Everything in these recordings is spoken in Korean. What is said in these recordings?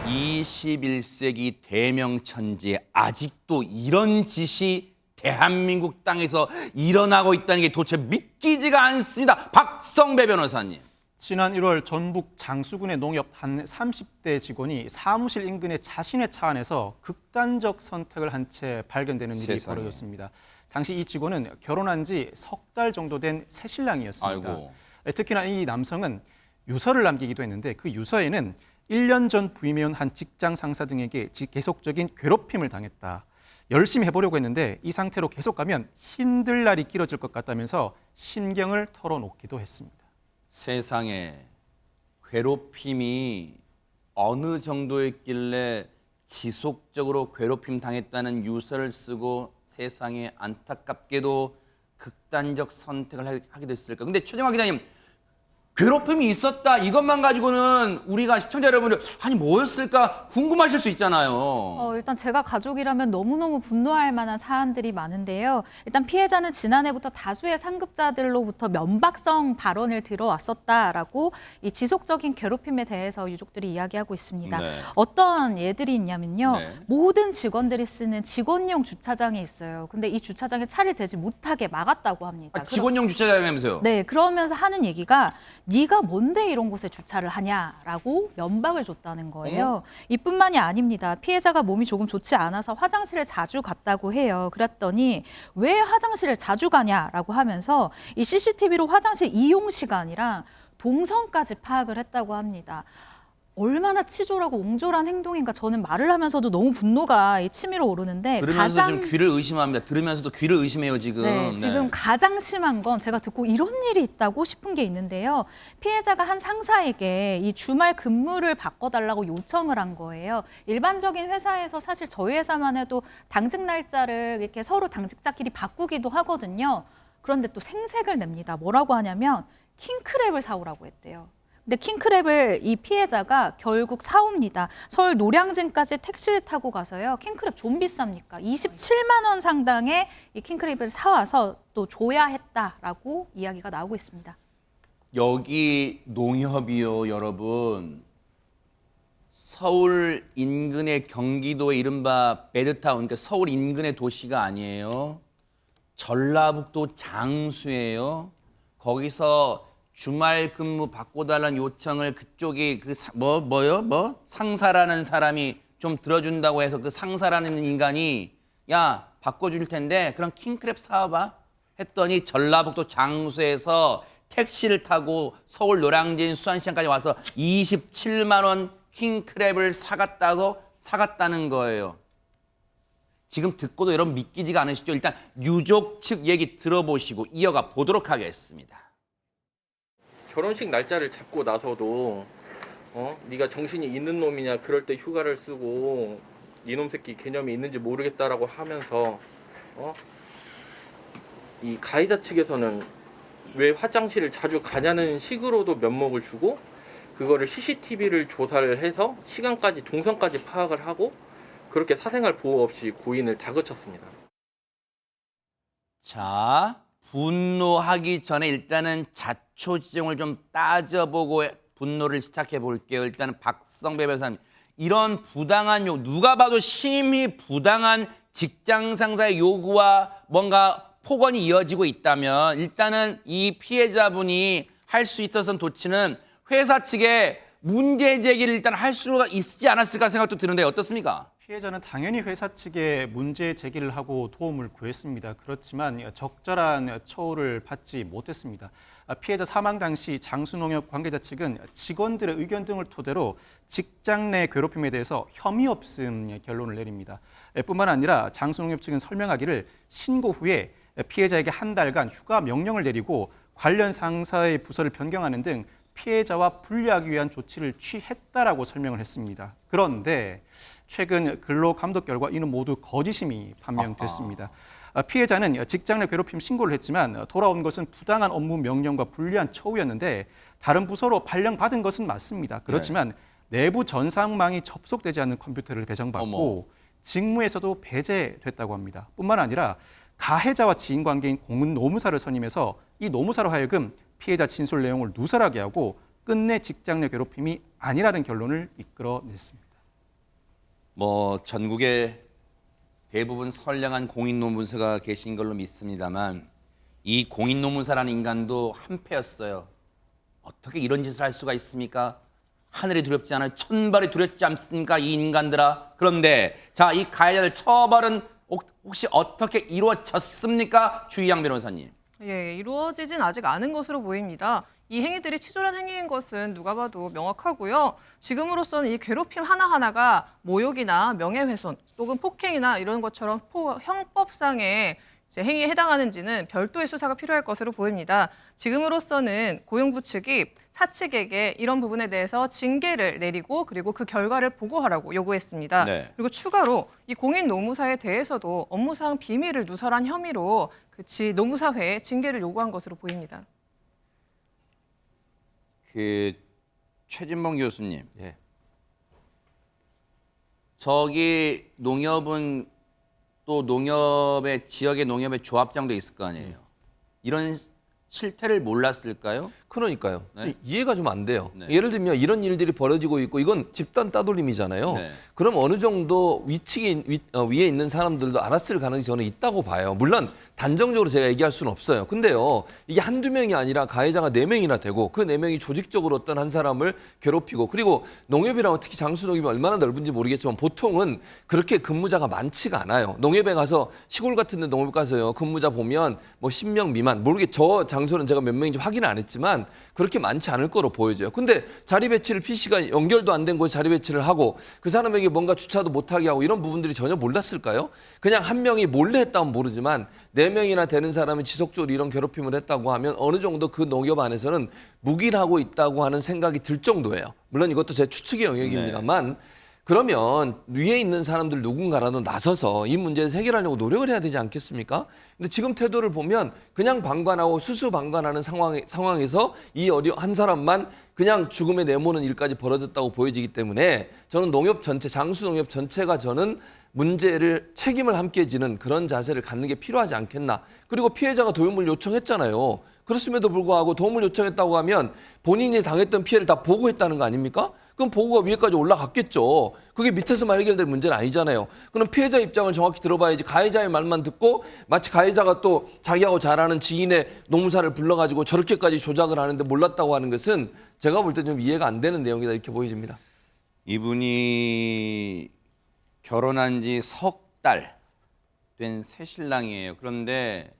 21세기 대명천지에 아직도 이런 짓이 대한민국 땅에서 일어나고 있다는 게 도대체 믿기지가 않습니다. 박성배 변호사님. 지난 1월 전북 장수군의 농협 한 30대 직원이 사무실 인근의 자신의 차 안에서 극단적 선택을 한 채 발견되는 일이 세상에. 벌어졌습니다. 당시 이 직원은 결혼한 지 석 달 정도 된 새신랑이었습니다. 아이고. 특히나 이 남성은 유서를 남기기도 했는데 그 유서에는 1년 전 부임해온 한 직장 상사 등에게 계속적인 괴롭힘을 당했다. 열심히 해보려고 했는데 이 상태로 계속 가면 힘들 날이 길어질 것 같다면서 심경을 털어놓기도 했습니다. 세상에 괴롭힘이 어느 정도였길래 지속적으로 괴롭힘 당했다는 유서를 쓰고 세상에 안타깝게도 극단적 선택을 하게 됐을까? 근데 최정화 기자님, 괴롭힘이 있었다 이것만 가지고는 우리가 시청자 여러분들 아니 뭐였을까 궁금하실 수 있잖아요. 일단 제가 가족이라면 너무너무 분노할 만한 사안들이 많은데요. 일단 피해자는 지난해부터 다수의 상급자들로부터 면박성 발언을 들어왔었다라고 이 지속적인 괴롭힘에 대해서 유족들이 이야기하고 있습니다. 네. 어떤 예들이 있냐면요. 네. 모든 직원들이 쓰는 직원용 주차장이 있어요. 근데 이 주차장에 차를 대지 못하게 막았다고 합니다. 직원용 주차장이라면서요? 네, 그러면서 하는 얘기가 네가 뭔데 이런 곳에 주차를 하냐라고 면박을 줬다는 거예요. 이뿐만이 아닙니다. 피해자가 몸이 조금 좋지 않아서 화장실을 자주 갔다고 해요. 그랬더니 왜 화장실을 자주 가냐라고 하면서 이 CCTV로 화장실 이용 시간이랑 동선까지 파악을 했다고 합니다. 얼마나 치졸하고 옹졸한 행동인가 저는 말을 하면서도 너무 분노가 치밀어 오르는데 들으면서 지금 귀를 의심합니다. 들으면서도 귀를 의심해요 지금. 네, 지금 가장 심한 건 제가 듣고 이런 일이 있다고 싶은 게 있는데요. 피해자가 한 상사에게 이 주말 근무를 바꿔달라고 요청을 한 거예요. 일반적인 회사에서 사실 저희 회사만 해도 당직 날짜를 이렇게 서로 당직자끼리 바꾸기도 하거든요. 그런데 또 생색을 냅니다. 뭐라고 하냐면 킹크랩을 사오라고 했대요. 근데 킹크랩을 이 피해자가 결국 사옵니다. 서울 노량진까지 택시를 타고 가서요. 킹크랩 좀 비쌉니까? 27만 원 상당의 이 킹크랩을 사와서 또 줘야 했다라고 이야기가 나오고 있습니다. 여기 농협이요, 여러분. 서울 인근의 경기도의 이른바 배드타운, 그러니까 서울 인근의 도시가 아니에요. 전라북도 장수예요. 거기서 주말 근무 바꿔달라는 요청을 그쪽이 상사라는 사람이 좀 들어준다고 해서 그 상사라는 인간이 야 바꿔줄 텐데 그럼 킹크랩 사와봐 했더니 전라북도 장수에서 택시를 타고 서울 노량진 수안시장까지 와서 27만 원 킹크랩을 사갔다는 거예요. 지금 듣고도 여러분 믿기지가 않으시죠? 일단 유족 측 얘기 들어보시고 이어가 보도록 하겠습니다. 결혼식 날짜를 잡고 나서도 네가 정신이 있는 놈이냐 그럴 때 휴가를 쓰고 이놈 새끼 개념이 있는지 모르겠다라고 하면서 이 가해자 측에서는 왜 화장실을 자주 가냐는 식으로도 면목을 주고 그거를 CCTV를 조사를 해서 시간까지 동선까지 파악을 하고 그렇게 사생활 보호 없이 고인을 다그쳤습니다. 자, 분노하기 전에 일단은 자초지종을 좀 따져보고 분노를 시작해 볼게요. 일단은 박성배 변호사님, 이런 부당한 요구, 누가 봐도 심히 부당한 직장 상사의 요구와 뭔가 폭언이 이어지고 있다면 일단은 이 피해자분이 할 수 있었던 조치는 회사 측에 문제 제기를 일단 할 수가 있지 않았을까 생각도 드는데 어떻습니까? 피해자는 당연히 회사 측에 문제 제기를 하고 도움을 구했습니다. 그렇지만 적절한 처우를 받지 못했습니다. 피해자 사망 당시 장수농협 관계자 측은 직원들의 의견 등을 토대로 직장 내 괴롭힘에 대해서 혐의 없음 결론을 내립니다. 뿐만 아니라 장수농협 측은 설명하기를 신고 후에 피해자에게 한 달간 휴가 명령을 내리고 관련 상사의 부서를 변경하는 등 피해자와 분리하기 위한 조치를 취했다라고 설명을 했습니다. 그런데 최근 근로감독 결과 이는 모두 거짓임이 판명됐습니다. 피해자는 직장 내 괴롭힘 신고를 했지만 돌아온 것은 부당한 업무 명령과 불리한 처우였는데 다른 부서로 발령받은 것은 맞습니다. 그렇지만 내부 전산망이 접속되지 않는 컴퓨터를 배정받고 직무에서도 배제됐다고 합니다. 뿐만 아니라 가해자와 지인 관계인 공은 노무사를 선임해서 이 노무사로 하여금 피해자 진술 내용을 누설하게 하고 끝내 직장 내 괴롭힘이 아니라는 결론을 이끌어냈습니다. 뭐 전국에 대부분 선량한 공인노무사가 계신 걸로 믿습니다만 이 공인노무사라는 인간도 한패였어요. 어떻게 이런 짓을 할 수가 있습니까? 하늘이 두렵지 않아요? 천발이 두렵지 않습니까? 이 인간들아. 그런데 자, 이 가해자들 처벌은 혹시 어떻게 이루어졌습니까? 주희양 변호사님. 예, 이루어지진 아직 않은 것으로 보입니다. 이 행위들이 치졸한 행위인 것은 누가 봐도 명확하고요. 지금으로서는 이 괴롭힘 하나하나가 모욕이나 명예훼손 혹은 폭행이나 이런 것처럼 형법상의 행위에 해당하는지는 별도의 수사가 필요할 것으로 보입니다. 지금으로서는 고용부 측이 사측에게 이런 부분에 대해서 징계를 내리고 그리고 그 결과를 보고하라고 요구했습니다. 네. 그리고 추가로 이 공인 노무사에 대해서도 업무상 비밀을 누설한 혐의로 노무사회에 징계를 요구한 것으로 보입니다. 그 최진봉 교수님. 예. 저기 농협은 또 농협의 지역의 농협의 조합장도 있을 거 아니에요. 이런 실태를 몰랐을까요? 그러니까요. 네. 이해가 좀 안 돼요. 네. 예를 들면 이런 일들이 벌어지고 있고 이건 집단 따돌림이잖아요. 네. 그럼 어느 정도 위에 있는 사람들도 알았을 가능성이 저는 있다고 봐요. 물론 단정적으로 제가 얘기할 수는 없어요. 근데요, 이게 한두 명이 아니라 가해자가 4명이나 되고 그 4명이 조직적으로 어떤 한 사람을 괴롭히고 그리고 농협이랑 특히 장수농협이 얼마나 넓은지 모르겠지만 보통은 그렇게 근무자가 많지가 않아요. 농협에 가서 시골 같은 데 농협 가서요. 근무자 보면 뭐 10명 미만 저 장소는 제가 몇 명인지 확인을 안 했지만 그렇게 많지 않을 거로 보여져요. 근데 자리 배치를 PC가 연결도 안 된 곳에 자리 배치를 하고 그 사람에게 뭔가 주차도 못하게 하고 이런 부분들이 전혀 몰랐을까요? 그냥 한 명이 몰래 했다면 모르지만 4명이나 되는 사람이 지속적으로 이런 괴롭힘을 했다고 하면 어느 정도 그 농협 안에서는 묵인하고 있다고 하는 생각이 들 정도예요. 물론 이것도 제 추측의 영역입니다만 그러면 위에 있는 사람들 누군가라도 나서서 이 문제를 해결하려고 노력을 해야 되지 않겠습니까? 근데 지금 태도를 보면 그냥 방관하고 수수방관하는 상황에서 이 한 사람만 그냥 죽음에 내모는 일까지 벌어졌다고 보여지기 때문에 저는 농협 전체, 장수농협 전체가 저는 문제를 책임을 함께 지는 그런 자세를 갖는 게 필요하지 않겠나. 그리고 피해자가 도움을 요청했잖아요. 그렇음에도 불구하고 도움을 요청했다고 하면 본인이 당했던 피해를 다 보고했다는 거 아닙니까? 그럼 보고가 위에까지 올라갔겠죠. 그게 밑에서만 해결될 문제는 아니잖아요. 그럼 피해자 입장을 정확히 들어봐야지 가해자의 말만 듣고 마치 가해자가 또 자기하고 잘 아는 지인의 노무사를 불러가지고 저렇게까지 조작을 하는데 몰랐다고 하는 것은 제가 볼 때 좀 이해가 안 되는 내용이다 이렇게 보여집니다. 이분이 결혼한 지 석 달 된 새신랑이에요. 그런데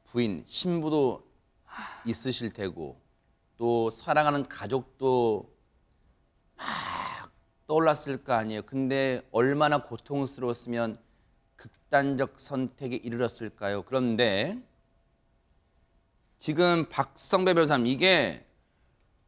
부인, 신부도 있으실 테고 또 사랑하는 가족도 막 떠올랐을 거 아니에요. 근데 얼마나 고통스러웠으면 극단적 선택에 이르렀을까요? 그런데 지금 박성배 변호사님, 이게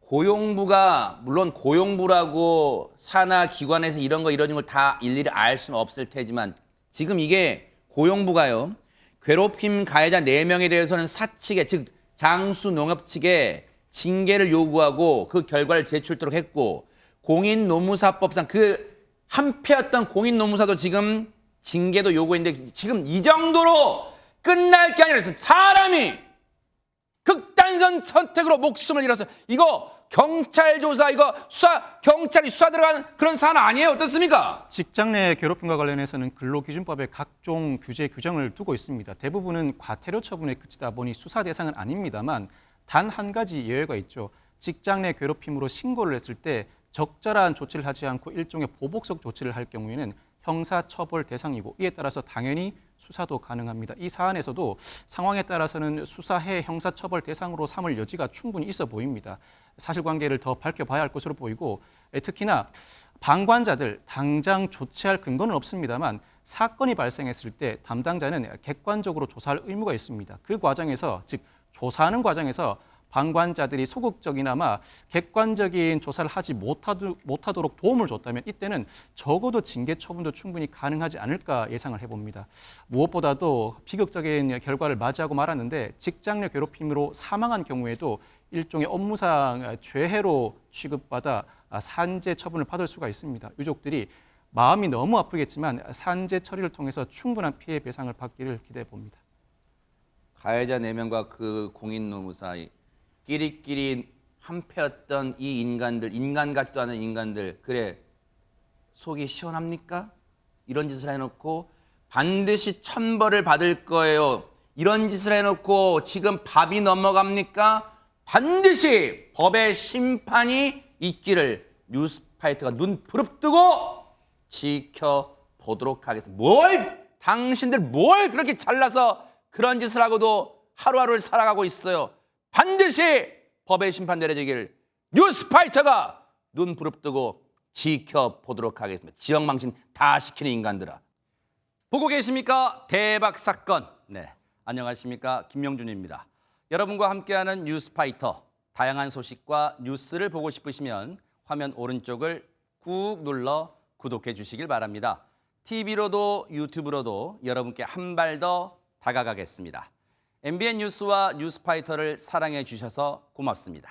고용부가, 물론 고용부라고 산하 기관에서 이런 걸 다 일일이 알 수는 없을 테지만 지금 이게 고용부가요, 괴롭힘 가해자 4명에 대해서는 사측에, 즉 장수농협 측에 징계를 요구하고 그 결과를 제출토록 했고, 공인노무사법상 그 한패였던 공인노무사도 지금 징계도 요구했는데 지금 이 정도로 끝날 게 아니라 사람이 극단선 선택으로 목숨을 잃었어요. 이거 경찰 조사, 이거 경찰이 수사 들어가는 그런 사안 아니에요? 어떻습니까? 직장 내 괴롭힘과 관련해서는 근로기준법에 각종 규제 규정을 두고 있습니다. 대부분은 과태료 처분에 그치다 보니 수사 대상은 아닙니다만 단 한 가지 예외가 있죠. 직장 내 괴롭힘으로 신고를 했을 때 적절한 조치를 하지 않고 일종의 보복적 조치를 할 경우에는 형사처벌 대상이고 이에 따라서 당연히 수사도 가능합니다. 이 사안에서도 상황에 따라서는 수사해 형사처벌 대상으로 삼을 여지가 충분히 있어 보입니다. 사실관계를 더 밝혀봐야 할 것으로 보이고 특히나 방관자들 당장 조치할 근거는 없습니다만 사건이 발생했을 때 담당자는 객관적으로 조사할 의무가 있습니다. 그 과정에서 즉 조사하는 과정에서 방관자들이 소극적이나마 객관적인 조사를 하지 못하도록 도움을 줬다면 이때는 적어도 징계 처분도 충분히 가능하지 않을까 예상을 해봅니다. 무엇보다도 비극적인 결과를 맞이하고 말았는데 직장 내 괴롭힘으로 사망한 경우에도 일종의 업무상 죄해로 취급받아 산재 처분을 받을 수가 있습니다. 유족들이 마음이 너무 아프겠지만 산재 처리를 통해서 충분한 피해 배상을 받기를 기대해 봅니다. 가해자 4명과 그 공인노무사 끼리끼리 한패였던 이 인간들, 인간 같지도 않은 인간들, 그래 속이 시원합니까? 이런 짓을 해놓고 반드시 천벌을 받을 거예요. 이런 짓을 해놓고 지금 밥이 넘어갑니까? 반드시 법의 심판이 있기를 뉴스파이터가 눈 부릅뜨고 지켜보도록 하겠습니다. 당신들 뭘 그렇게 잘나서 그런 짓을 하고도 하루하루를 살아가고 있어요. 반드시 법의 심판 내려지기를 뉴스파이터가 눈 부릅뜨고 지켜보도록 하겠습니다. 지역망신 다 시키는 인간들아. 보고 계십니까? 대박 사건. 네, 안녕하십니까? 김명준입니다. 여러분과 함께하는 뉴스파이터. 다양한 소식과 뉴스를 보고 싶으시면 화면 오른쪽을 꾹 눌러 구독해 주시길 바랍니다. TV로도 유튜브로도 여러분께 한 발 더 다가가겠습니다. MBN 뉴스와 뉴스파이터를 사랑해 주셔서 고맙습니다.